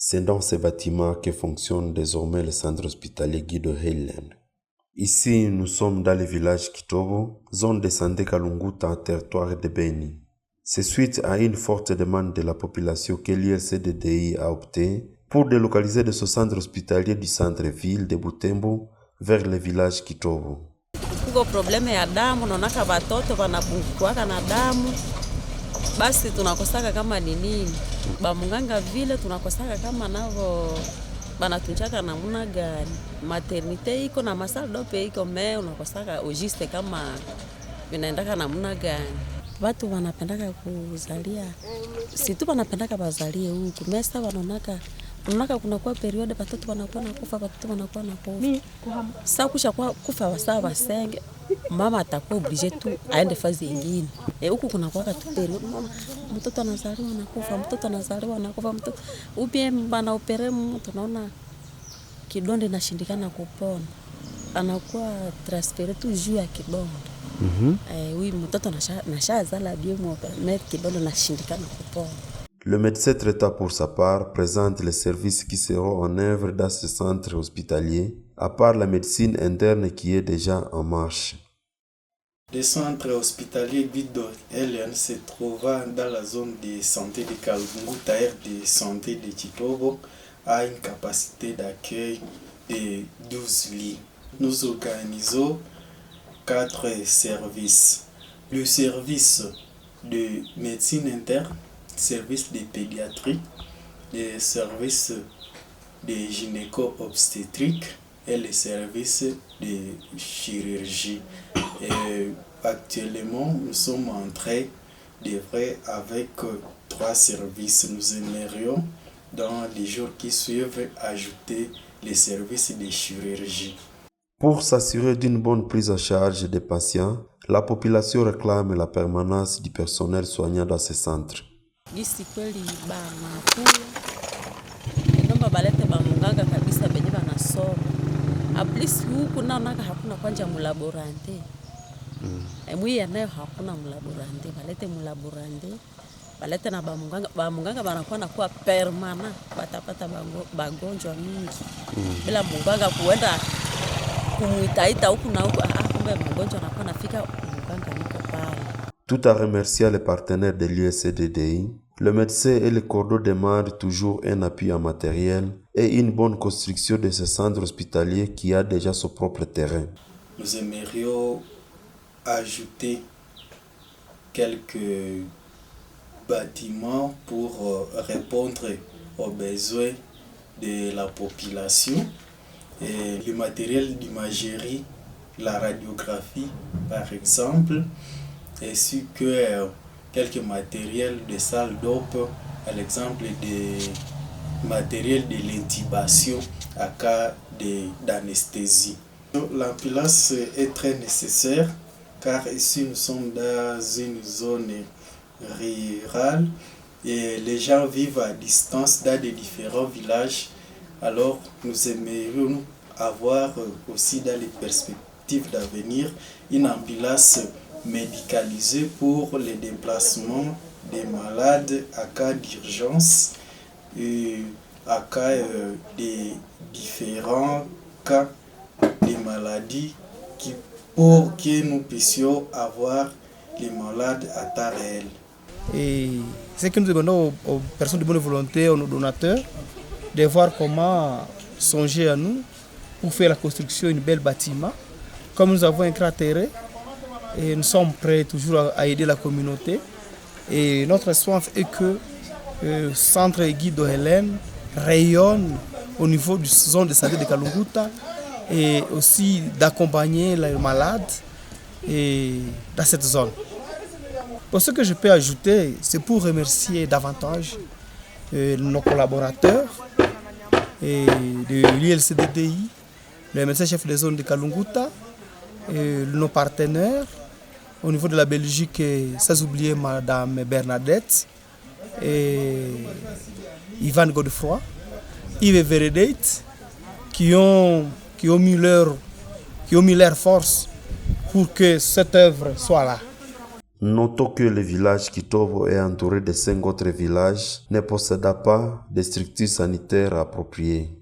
C'est dans ces bâtiments que fonctionne désormais le centre hospitalier Guido Heilen. Ici, nous sommes dans le village Kitobo, zone de santé Kalunguta, territoire de Beni. C'est suite à une forte demande de la population que l'ILCDDI a opté pour délocaliser de ce centre hospitalier du centre-ville de Butembo vers le village Kitobo. Kuko probleme ya damu, naonaka watoto wanapungukiwaka na damu, basi tunakosaka kama ni nini. Bamunganga vile tunakosaka kama navo banatunchaka namuna gani. Maternite iko na masaldope iko unakosaka ujiste kama vinaendaka namuna gani. Watu wanapendaka kuzalia, si tu wanapendaka bazalie huku. Mesa wanaonaka kunakuwa periode watoto wanakuwa nakufa, watoto wanakuwa nakufa. Sasa kusha kufa wasaa wasenge, mama atakuwa oblige tu aende fazi nyingine. Huku kunakuwa tu periode, mtoto anazaliwa nakufa, mtoto anazaliwa nakufa, mtoto ubie bana opere mtu naona kidonde nashindikana kupona. Anakuwa transféré tu juu ya kidonde. Oui, mtoto nashazala bien mais kidonde nashindikana kupona. Le médecin traitant pour sa part présente les services qui seront en œuvre dans ce centre hospitalier, à part la médecine interne qui est déjà en marche. Le centre hospitalier Guido Heilen se trouvant dans la zone de santé de Kalunguta et de santé de Kitobo a une capacité d'accueil de 12 lits. Nous organisons 4 services. Le service de médecine interne, service de pédiatrie, le service de gynéco-obstétrique et le service de chirurgie. Et actuellement, nous sommes en train d'œuvrer avec 3 services. Nous aimerions, dans les jours qui suivent, ajouter les services de chirurgie. Pour s'assurer d'une bonne prise en charge des patients, la population réclame la permanence du personnel soignant dans ces centres. Gisi kweli banakuya ndomba balete bamunganga kabisa benye banasoma. At least huku naonaka hakuna kwanja mulaborante. Mwi nayo hakuna mulaborante, balete mulaborante, balete na bamunganga banakuwa nakuwa permanent, batapata bagonjwa mingi. Bila munganga kuenda kumuitaita huku na huku, kumbe mgonjwa anakuwa nafika munganga niko pale. Tout en remerciant les partenaires de l'ILCDDI, le médecin et le cordeau demandent toujours un appui en matériel et une bonne construction de ce centre hospitalier qui a déjà son propre terrain. Nous aimerions ajouter quelques bâtiments pour répondre aux besoins de la population. Et le matériel d'imagerie, la radiographie par exemple, ainsi que quelques matériels de salle d'op, par exemple des matériels de l'intubation à cas d'anesthésie. L'ambulance est très nécessaire car ici nous sommes dans une zone rurale et les gens vivent à distance dans des différents villages. Alors nous aimerions avoir aussi dans les perspectives d'avenir une ambulance médicalisée pour les déplacements des malades à cas d'urgence et à cas des différents cas de maladies pour que nous puissions avoir les malades à temps réel. Et ce que nous demandons aux personnes de bonne volonté, aux donateurs, de voir comment songer à nous pour faire la construction d'un bel bâtiment. Comme nous avons un grand terrain, et nous sommes prêts toujours à aider la communauté. Et notre soif est que le centre Guido Heilen rayonne au niveau du zone de santé de Kalunguta et aussi d'accompagner les malades dans cette zone. Pour ce que je peux ajouter, c'est pour remercier davantage nos collaborateurs et de l'ILCDDI, le médecin-chef de zone de Kalunguta, et nos partenaires au niveau de la Belgique, sans oublier Madame Bernadette et Ivan Godefroy, Yves Veredeit, qui ont mis leur force pour que cette œuvre soit là. Notons que le village Kitovo est entouré de 5 autres villages ne possédant pas de structures sanitaires appropriées.